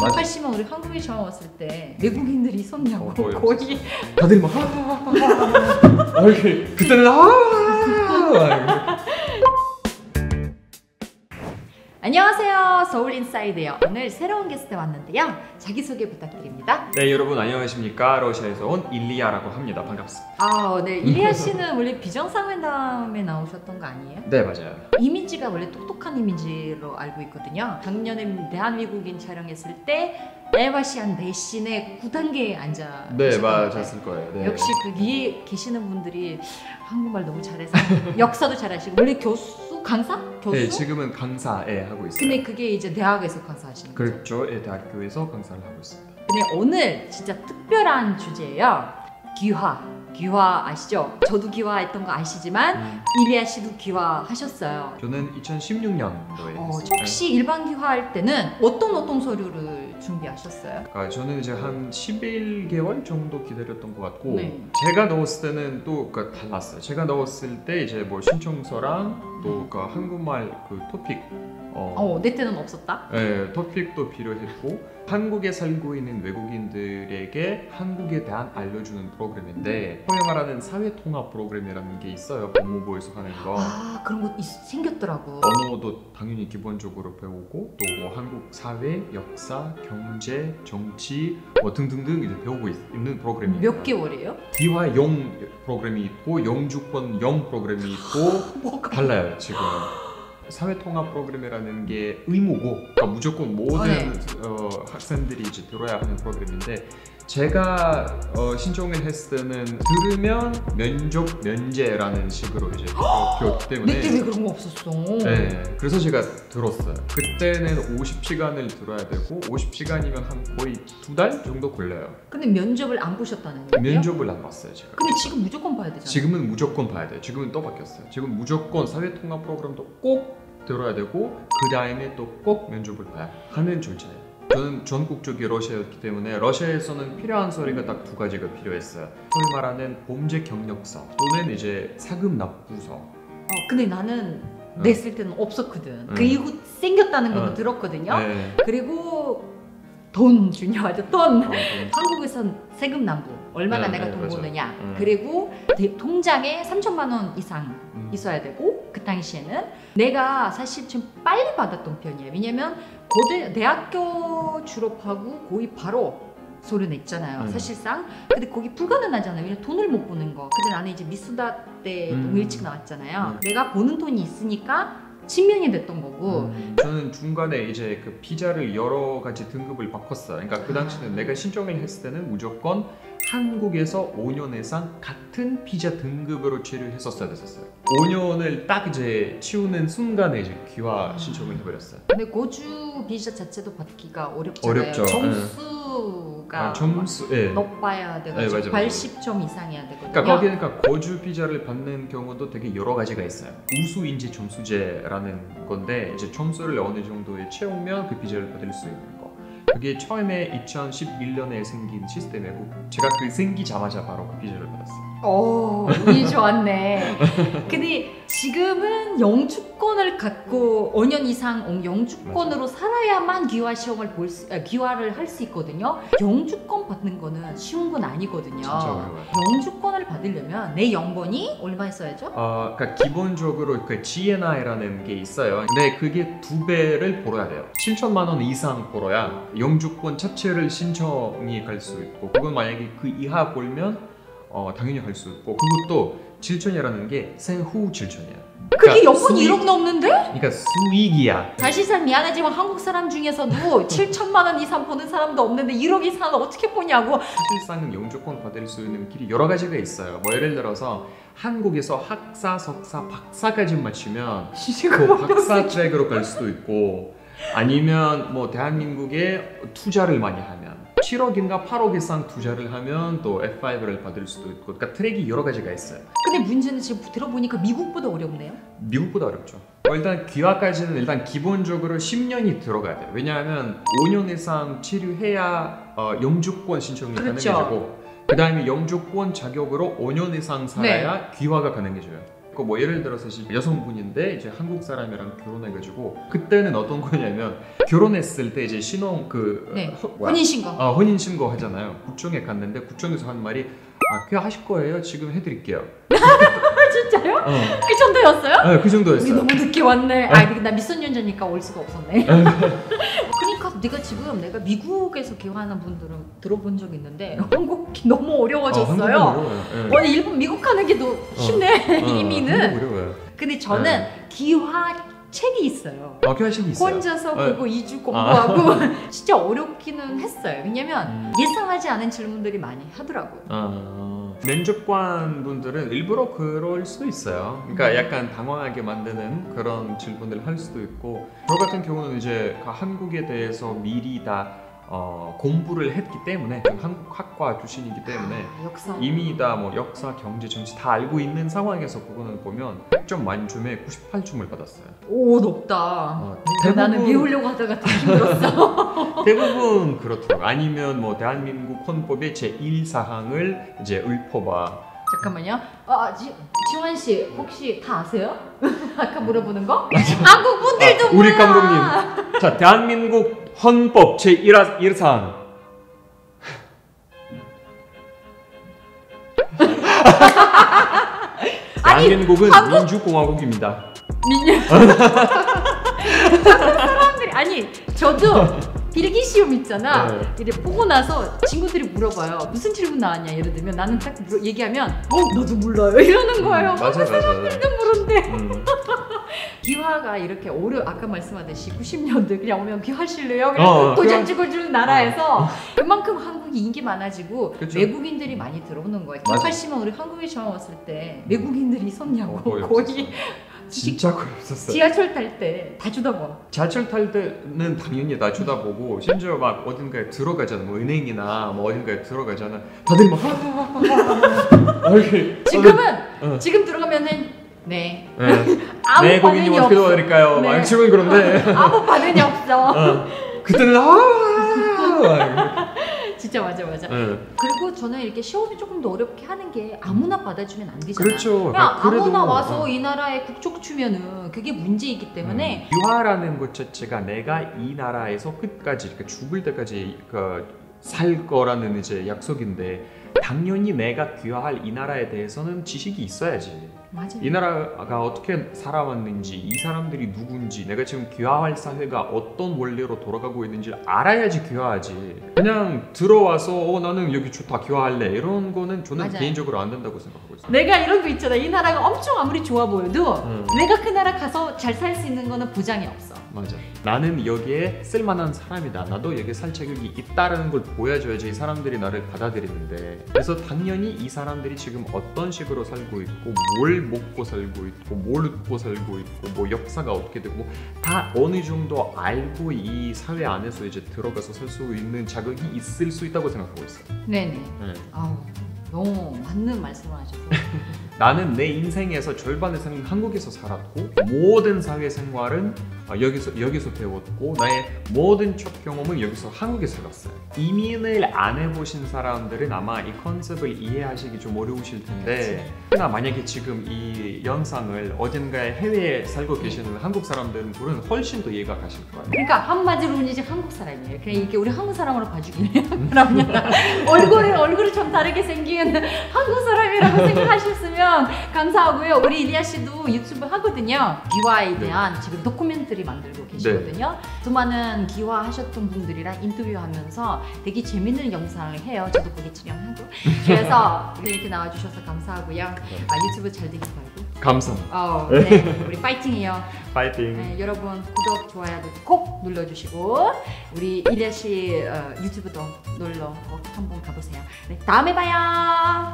180만 우리 한국에 처음 왔을 때 외국인들이 있었냐고. 거의 다들 막 이렇게 그때는 안녕하세요, 서울인사이드예요. 오늘 새로운 게스트 왔는데요. 자기소개 부탁드립니다. 네, 여러분 안녕하십니까? 러시아에서 온 일리아라고 합니다. 반갑습니다. 네. 일리아 씨는 원래 비정상회담에 나오셨던 거 아니에요? 네, 맞아요. 이미지가 원래 똑똑한 이미지로 알고 있거든요. 작년에 대한민국인 촬영했을 때 에바 씨 한 4씬에 9단계에 앉아 네, 맞았을 거예요. 네. 역시 그 위에 계시는 분들이 한국말 너무 잘해서 역사도 잘하시고 원래 강사? 교수? 네, 지금은 강사에 하고 있어요. 근데 그게 이제 대학에서 강사하시는 거죠? 그렇죠. 네, 대학교에서 강사를 하고 있습니다. 근데 오늘 진짜 특별한 주제예요. 귀화 아시죠? 저도 귀화했던 거 아시지만 일리아 씨도 귀화하셨어요. 저는 2016년도에 혹시 일반 귀화할 때는 어떤 서류를 준비하셨어요? 저는 이제 한 11개월 정도 기다렸던 것 같고 네. 제가 넣었을 때는 또 달랐어요. 제가 넣었을 때 이제 뭐 신청서랑 또 한국말 토픽 내 때는 없었다? 네, 토픽도 필요했고 한국에 살고 있는 외국인들에게 한국에 대한 알려주는 프로그램인데 소위 말하는 사회통합 프로그램이라는 게 있어요. 법무부에서 하는 거. 그런 거 생겼더라고. 언어도 당연히 기본적으로 배우고 또 뭐 한국 사회, 역사, 경제, 정치 등등등 이제 배우고 있는 프로그램이에요. 몇 개월이에요? 귀화 0 프로그램이 있고 영주권 0 프로그램이 있고 달라요 지금. 사회통합 프로그램이라는 게 의무고 무조건 모든 학생들이 이제 들어야 하는 프로그램인데 제가 신청을 했을 때는 들으면 면제라는 식으로 이제 배웠기 때문에 내 때 왜 그런 거 없었어? 네, 그래서 제가 들었어요. 그때는 50시간을 들어야 되고 50시간이면 한 거의 2달 정도 걸려요. 근데 면접을 안 보셨다는 얘기예요? 면접을 안 봤어요 제가. 근데 지금 무조건 봐야 되잖아요. 지금은 무조건 봐야 돼요. 지금은 또 바뀌었어요. 지금 무조건 사회통합 프로그램도 꼭 들어야 되고 그 다음에 또 꼭 면접을 봐야 하는 절차예요. 저는 전국적인 러시아였기 때문에 러시아에서는 필요한 서류가 딱 2가지가 필요했어요. 소위 말하는 범죄 경력서 또는 이제 사금 납부서. 근데 나는 냈을 때는 없었거든. 그 이후 생겼다는 건 들었거든요. 네. 그리고 돈 중요하죠. 돈. 한국에선 세금 납부 얼마나 내가 돈 버느냐. 그리고 통장에 3천만 원 이상 있어야 되고 그 당시에는 내가 사실 좀 빨리 받았던 편이에요. 왜냐면 대학교 졸업하고 거의 바로 서류 냈잖아요. 사실상. 근데 거기 불가능하잖아요. 왜냐면 돈을 못 버는 거. 근데 나는 이제 미수다 때 너무 일찍 나왔잖아요. 내가 버는 돈이 있으니까 증명이 됐던 거고. 저는 중간에 이제 그 비자를 여러 가지 등급을 바꿨어요. 그러니까 그 당시는 내가 신청을 했을 때는 무조건 한국에서 5년 이상 같은 비자 등급으로 체류했었어야 됐었어요. 5년을 딱 이제 치우는 순간에 이제 귀화 신청을 해버렸어요. 근데 거주 비자 자체도 받기가 어렵잖아요. 어렵죠. 점수가 높아야 되고 80점 이상이어야 되거든요. 그러니까 거주 비자를 받는 경우도 되게 여러 가지가 있어요. 우수 인재 점수제라는 건데 이제 점수를 어느 정도에 채우면 그 비자를 받을 수 있는 거. 그게 처음에 2011년에 생긴 시스템이고 제가 생기자마자 바로 그 비자를 받았어요. 운이 좋았네. 근데 지금은 영주권을 갖고 5년 이상 영주권으로 살아야만 귀화를 할 수 있거든요. 영주권 받는 거는 쉬운 건 아니거든요. 진짜 어려워요. 영주권을 받으려면 내 연봉이 얼마 있어야죠? 그러니까 기본적으로 그 GNI라는 게 있어요. 근데 그게 2배를 벌어야 돼요. 7천만 원 이상 벌어야 영주권 자체를 신청이 갈 수 있고 그건 만약에 그 이하 벌면 당연히 할 수 있고 그것도 7천이라는 게 생후 7천이야. 그게 연봉이 1억 넘는데? 그러니까 수익이야. 사실상 미안하지만 한국 사람 중에서도 7천만 원 이상 버는 사람도 없는데 1억 이상은 어떻게 버냐고. 사실상은 영주권 받을 수 있는 길이 여러 가지가 있어요. 뭐 예를 들어서 한국에서 학사, 석사, 박사까지 마치면 그 박사 트랙으로 갈 수도 있고 아니면 뭐 대한민국에 투자를 많이 하면 7억인가 8억 이상 투자를 하면 또 F5를 받을 수도 있고 그러니까 트랙이 여러 가지가 있어요. 근데 문제는 지금 들어보니까 미국보다 어렵네요? 미국보다 어렵죠. 일단 귀화까지는 일단 기본적으로 10년이 들어가야 돼요. 왜냐하면 5년 이상 체류해야 영주권 신청이 가능해지고 그 다음에 영주권 자격으로 5년 이상 살아야 귀화가 가능해져요. 뭐 예를 들어서 여성분인데 이제 한국 사람이랑 결혼해가지고 그때는 어떤 거냐면 결혼했을 때 이제 신혼 혼인신고. 혼인신고 하잖아요. 구청에 갔는데 구청에서 한 말이 그냥 하실 거예요. 지금 해드릴게요. 진짜요? 그 정도였어요? 네, 그 정도였어요. 우리 너무 늦게 왔네. 나 미성년자니까 올 수가 없었네. 그러니까 내가 지금 미국에서 기여하는 분들은 들어본 적 있는데 한국이 너무 어려워졌어요. 어려워요. 원래 일본 미국 가는 게 더 쉽네 이미는. 어려워요. 근데 저는 기화 책이 있어요. 기화책이 있어요. 혼자서 그거 2주 공부하고 진짜 어렵기는 했어요. 왜냐면 예상하지 않은 질문들이 많이 하더라고요. 면접관 분들은 일부러 그럴 수도 있어요. 그러니까 약간 당황하게 만드는 그런 질문을 할 수도 있고, 저 같은 경우는 이제 한국에 대해서 미리 다 공부를 했기 때문에 한국 학과 출신이기 때문에 역사. 이미 다 뭐 역사, 경제, 정치 다 알고 있는 상황에서 그거는 보면 100점 만점에 98점을 받았어요. 오, 높다. 대부분, 나는 배우려고 하다가 되게 힘들었어. 대부분 그렇더라고. 아니면 뭐 대한민국 헌법의 제1사항을 이제 읊어봐. 잠깐만요. 지환 씨 혹시 다 아세요? 아까 물어보는 거? 한국 분들도 우리 몰라. 감독님. 자, 대한민국 헌법 제1사항. 대한민국은 민주공화국입니다. 사람들이 저도 필기 시험 있잖아. 네. 이제 보고 나서 친구들이 물어봐요. 무슨 질문 나왔냐? 예를 들면 나는 딱 얘기하면 나도 몰라요 이러는 거예요. 맞아. 사람들도 모른대. 기화가 이렇게 아까 말씀하듯이 90년대 그냥 오면 기화실래요? 도장 찍어주는 나라에서 그만큼 한국이 인기 많아지고 그쵸? 외국인들이 많이 들어오는 거예요. 기화시면 우리 한국에 처음 왔을 때 외국인들이 있었냐고 거의 진짜 거의 없었어요. 지하철 탈 때 다 쳐다봐. 지하철 탈 때는 당연히 다 쳐다보고, 심지어 막 어딘가에 들어가잖아. 뭐 은행이나 뭐 어딘가에 들어가잖아. 다들 막 지금 들어가면은 네. 아무 네, 고객님 어떻게 도와드릴까요? 네. 막 지금 그런데 아무 반응이 없어. 그때는 진짜 맞아. 그리고 저는 이렇게 시험이 조금 더 어렵게 하는 게 아무나 받아주면 안 되잖아요. 그렇죠. 그냥 그래도, 아무나 와서 이 나라에 국적 주면은 그게 문제이기 때문에 유화라는 것 자체가 내가 이 나라에서 끝까지 그러니까 죽을 때까지 살 거라는 이제 약속인데, 당연히 내가 귀화할 이 나라에 대해서는 지식이 있어야지. 맞아요. 이 나라가 어떻게 살아왔는지, 이 사람들이 누군지, 내가 지금 귀화할 사회가 어떤 원리로 돌아가고 있는지 알아야지 귀화하지. 그냥 들어와서 나는 여기 좋다 귀화할래 이런 거는 저는 맞아요. 개인적으로 안 된다고 생각하고 있어요. 내가 이런 거 있잖아. 이 나라가 엄청 아무리 좋아 보여도 내가 그 나라 가서 잘 살 수 있는 거는 보장이 없어. 맞아. 나는 여기에 쓸만한 사람이다. 나도 여기에 살 자격이 있다라는 걸 보여줘야지 이 사람들이 나를 받아들이는데, 그래서 당연히 이 사람들이 지금 어떤 식으로 살고 있고, 뭘 먹고 살고 있고, 뭘 웃고 살고 있고, 뭐 역사가 어떻게 되고 다 어느 정도 알고 이 사회 안에서 이제 들어가서 살 수 있는 자격이 있을 수 있다고 생각하고 있어요. 네네. 너무 맞는 말씀을 하셔서 나는 내 인생에서 절반의 생은 한국에서 살았고, 모든 사회생활은 여기서 배웠고, 나의 모든 첫 경험은 여기서 한국에서 해봤어요. 이민을 안 해보신 사람들은 아마 이 컨셉을 이해하시기 좀 어려우실 텐데, 나 만약에 지금 이 영상을 어딘가에 해외에 살고 계시는 한국 사람들은 훨씬 더 이해가 가실 거예요. 그러니까 한마디로 이제 한국 사람이에요. 그냥 이렇게 우리 한국 사람으로 봐주길래 그러면 얼굴이 좀 다르게 생긴 한국 사람이라고 생각하셨으면 감사하고요. 우리 일리아 씨도 유튜브 하거든요. 기화에 대한 지금 다큐멘터리 만들고 계시거든요. 수많은 기화하셨던 분들이랑 인터뷰하면서 되게 재밌는 영상을 해요. 저도 거기 출연하고. 그래서 이렇게 나와주셔서 감사하고요. 유튜브 잘 되길 바라고. 감사합니다. 네, 우리 파이팅해요. 파이팅. 네, 여러분 구독, 좋아요도 꼭 눌러주시고 우리 일리아 씨 유튜브도 놀러 한번 가보세요. 네, 다음에 봐요.